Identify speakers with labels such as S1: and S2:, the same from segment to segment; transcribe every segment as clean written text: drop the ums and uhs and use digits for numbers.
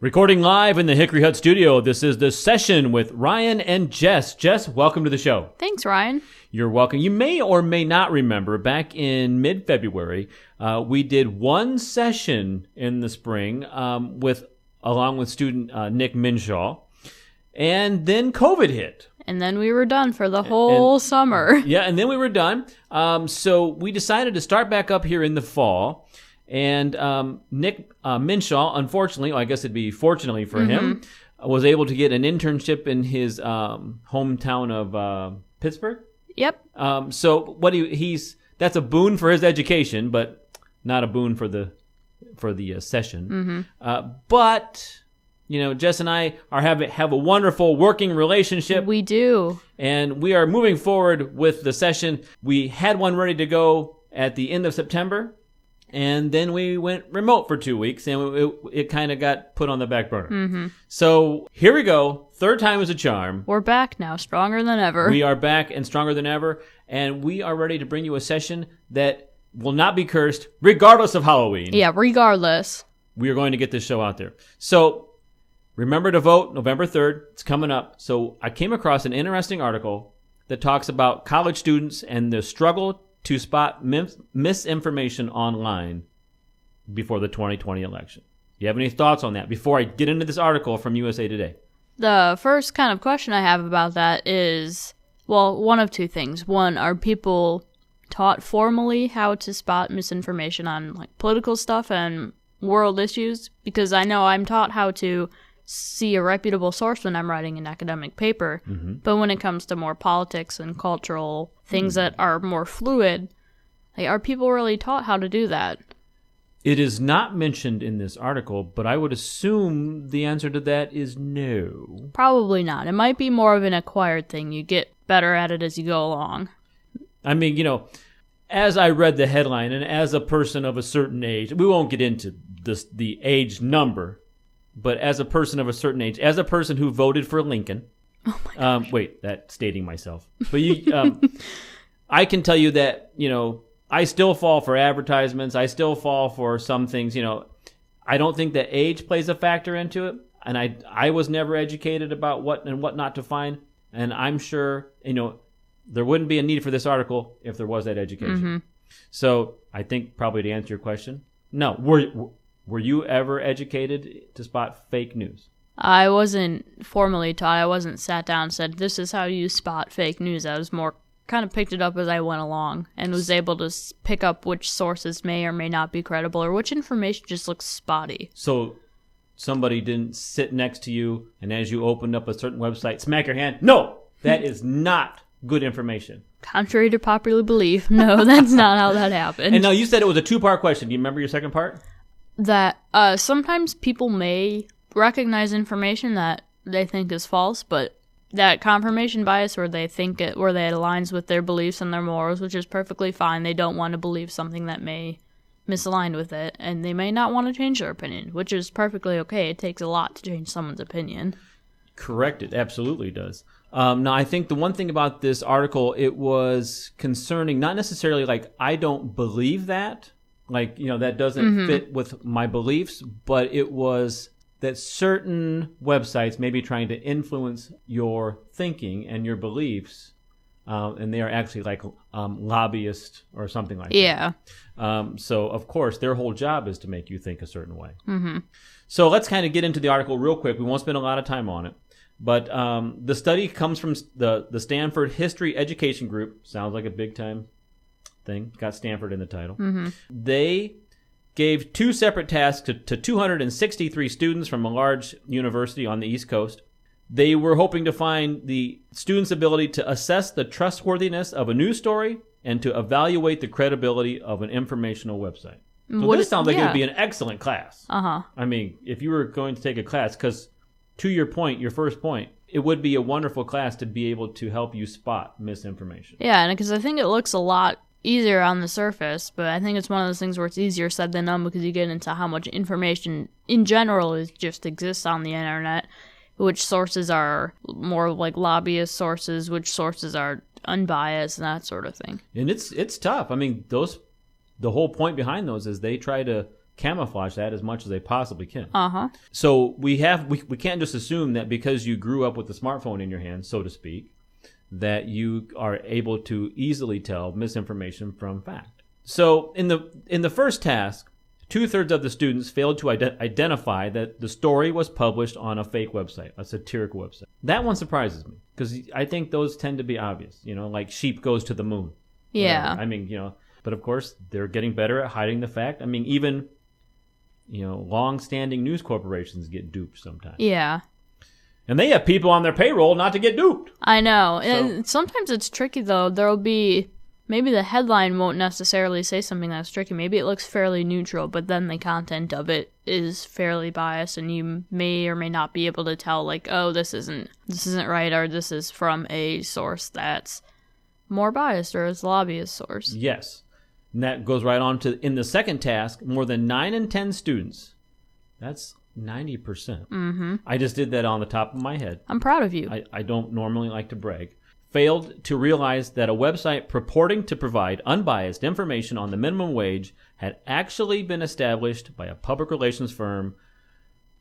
S1: Recording live in the Hickory Hut studio, this is The Session with Ryan and Jess. Jess, welcome to the show.
S2: Thanks, Ryan.
S1: You're welcome. You may or may not remember, back in mid-February, we did one session in the spring along with student Nick Minshaw, and then COVID hit.
S2: And then we were done for the whole summer.
S1: Yeah, and then we were done. So we decided to start back up here in the fall. And Nick Minshaw, unfortunately, I guess it'd be fortunately for him, was able to get an internship in his hometown of Pittsburgh.
S2: Yep.
S1: So that's a boon for his education, but not a boon for the session. But Jess and I have a wonderful working relationship.
S2: We do.
S1: And we are moving forward with the session. We had one ready to go at the end of September. And then we went remote for 2 weeks, and it kind of got put on the back burner. So here we go. Third time is a charm.
S2: We're back now, stronger than ever.
S1: We are back and stronger than ever, and we are ready to bring you a session that will not be cursed, regardless of Halloween.
S2: Yeah, regardless.
S1: We are going to get this show out there. So remember to vote November 3rd. It's coming up. So I came across an interesting article that talks about college students and the struggle to spot misinformation online before the 2020 election. Do you have any thoughts on that before I get into this article from USA Today?
S2: The first kind of question I have about that is, well, one of two things. One, are people taught formally how to spot misinformation on like political stuff and world issues? Because I know I'm taught how to see a reputable source when I'm writing an academic paper. But when it comes to more politics and cultural things that are more fluid, like, are people really taught how to do that?
S1: It is not mentioned in this article, but I would assume the answer to that is no.
S2: Probably not. It might be more of an acquired thing. You get better at it as you go along.
S1: I mean, as I read the headline, and as a person of a certain age, we won't get into the age number, but as a person of a certain age, as a person who voted for Lincoln, wait, that's stating myself. But I can tell you that, I still fall for advertisements. I still fall for some things, I don't think that age plays a factor into it. And I was never educated about what and what not to find. And I'm sure, there wouldn't be a need for this article if there was that education. So I think probably to answer your question, no. Were you ever educated to spot fake news?
S2: I wasn't formally taught. I wasn't sat down and said, this is how you spot fake news. I was more kind of picked it up as I went along and was able to pick up which sources may or may not be credible or which information just looks spotty.
S1: So somebody didn't sit next to you and as you opened up a certain website, smack your hand? No, that is not good information.
S2: Contrary to popular belief, no, that's not how that happened.
S1: And now you said it was a two-part question. Do you remember your second part?
S2: That sometimes people may recognize information that they think is false, but that confirmation bias where they think it aligns with their beliefs and their morals, which is perfectly fine. They don't want to believe something that may misalign with it, and they may not want to change their opinion, which is perfectly okay. It takes a lot to change someone's opinion. Correct.
S1: It absolutely does. Now, I think the one thing about this article, it was concerning, not necessarily like, I don't believe that, like, that doesn't fit with my beliefs, but it was that certain websites may be trying to influence your thinking and your beliefs, and they are actually like lobbyists or something like that. So, of course, their whole job is to make you think a certain way. So let's kind of get into the article real quick. We won't spend a lot of time on it. But the study comes from the Stanford History Education Group. Sounds like a big-time thing. Got Stanford in the title. They gave two separate tasks to 263 students from a large university on the East Coast. They were hoping to find the students' ability to assess the trustworthiness of a news story and to evaluate the credibility of an informational website. So this sounds like it would be an excellent class. I mean, if you were going to take a class, because to your point, your first point, it would be a wonderful class to be able to help you spot misinformation.
S2: Yeah, and because I think it looks a lot easier on the surface, but I think it's one of those things where it's easier said than done because you get into how much information in general just exists on the internet, which sources are more like lobbyist sources, which sources are unbiased, and that sort of thing.
S1: And it's tough. I mean, the whole point behind those is they try to camouflage that as much as they possibly can.
S2: Uh-huh.
S1: So we can't just assume that because you grew up with the smartphone in your hand, so to speak, that you are able to easily tell misinformation from fact. So in the first task, 2/3 of the students failed to identify that the story was published on a fake website, a satirical website. That one surprises me because I think those tend to be obvious, like sheep goes to the moon.
S2: Yeah.
S1: Whatever. I mean, but of course they're getting better at hiding the fact. I mean, even, long-standing news corporations get duped sometimes.
S2: Yeah.
S1: And they have people on their payroll not to get duped.
S2: I know. And sometimes it's tricky, though. There'll be... Maybe the headline won't necessarily say something that's tricky. Maybe it looks fairly neutral, but then the content of it is fairly biased, and you may or may not be able to tell, like, oh, this isn't right, or this is from a source that's more biased, or it's a lobbyist source.
S1: Yes. And that goes right on to, in the second task, more than 9 in 10 students. That's 90%.
S2: Mm-hmm.
S1: I just did that on the top of my head.
S2: I'm proud of you.
S1: I don't normally like to brag. Failed to realize that a website purporting to provide unbiased information on the minimum wage had actually been established by a public relations firm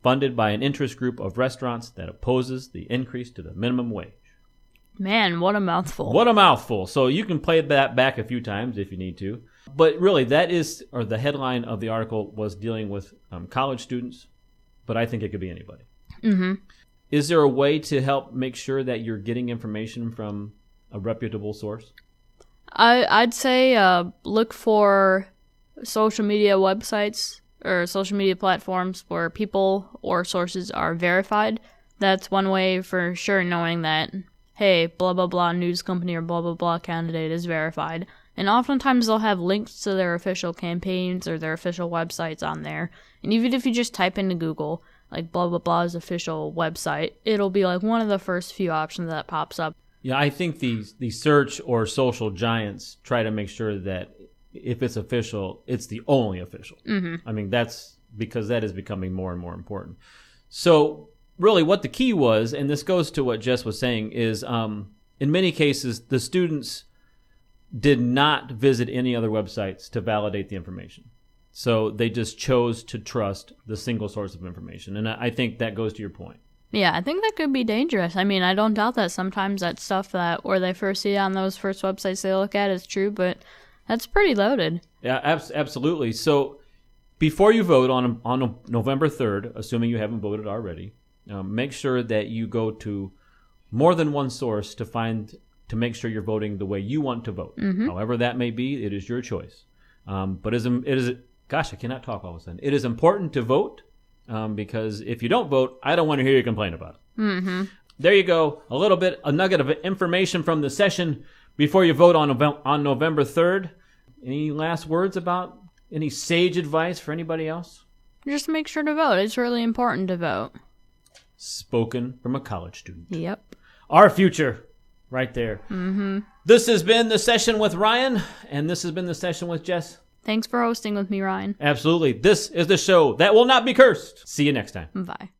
S1: funded by an interest group of restaurants that opposes the increase to the minimum wage.
S2: Man, what a mouthful.
S1: What a mouthful. So you can play that back a few times if you need to. But really, the headline of the article was dealing with college students, but I think it could be anybody.
S2: Mm-hmm.
S1: Is there a way to help make sure that you're getting information from a reputable source?
S2: I'd say look for social media websites or social media platforms where people or sources are verified. That's one way for sure, knowing that, hey, blah, blah, blah news company or blah, blah, blah candidate is verified. And oftentimes they'll have links to their official campaigns or their official websites on there. And even if you just type into Google, like blah, blah, blah's official website, it'll be like one of the first few options that pops up.
S1: Yeah, I think the search or social giants try to make sure that if it's official, it's the only official.
S2: Mm-hmm.
S1: I mean, that's because that is becoming more and more important. So really what the key was, and this goes to what Jess was saying, is in many cases, the students did not visit any other websites to validate the information. So they just chose to trust the single source of information. And I think that goes to your point.
S2: Yeah, I think that could be dangerous. I mean, I don't doubt that sometimes that stuff that where they first see on those first websites they look at is true, but that's pretty loaded.
S1: Yeah, absolutely. So before you vote on November 3rd, assuming you haven't voted already, make sure that you go to more than one source to make sure you're voting the way you want to vote.
S2: Mm-hmm.
S1: However that may be, it is your choice. But gosh, I cannot talk all of a sudden. It is important to vote because if you don't vote, I don't want to hear you complain about it.
S2: Mm-hmm.
S1: There you go. A nugget of information from the session before you vote on November 3rd. Any last words about any sage advice for anybody else?
S2: Just make sure to vote. It's really important to vote.
S1: Spoken from a college student.
S2: Yep.
S1: Our future, right there.
S2: Mm-hmm.
S1: This has been the session with Ryan, and this has been the session with Jess.
S2: Thanks for hosting with me, Ryan.
S1: Absolutely. This is the show that will not be cursed. See you next time.
S2: Bye.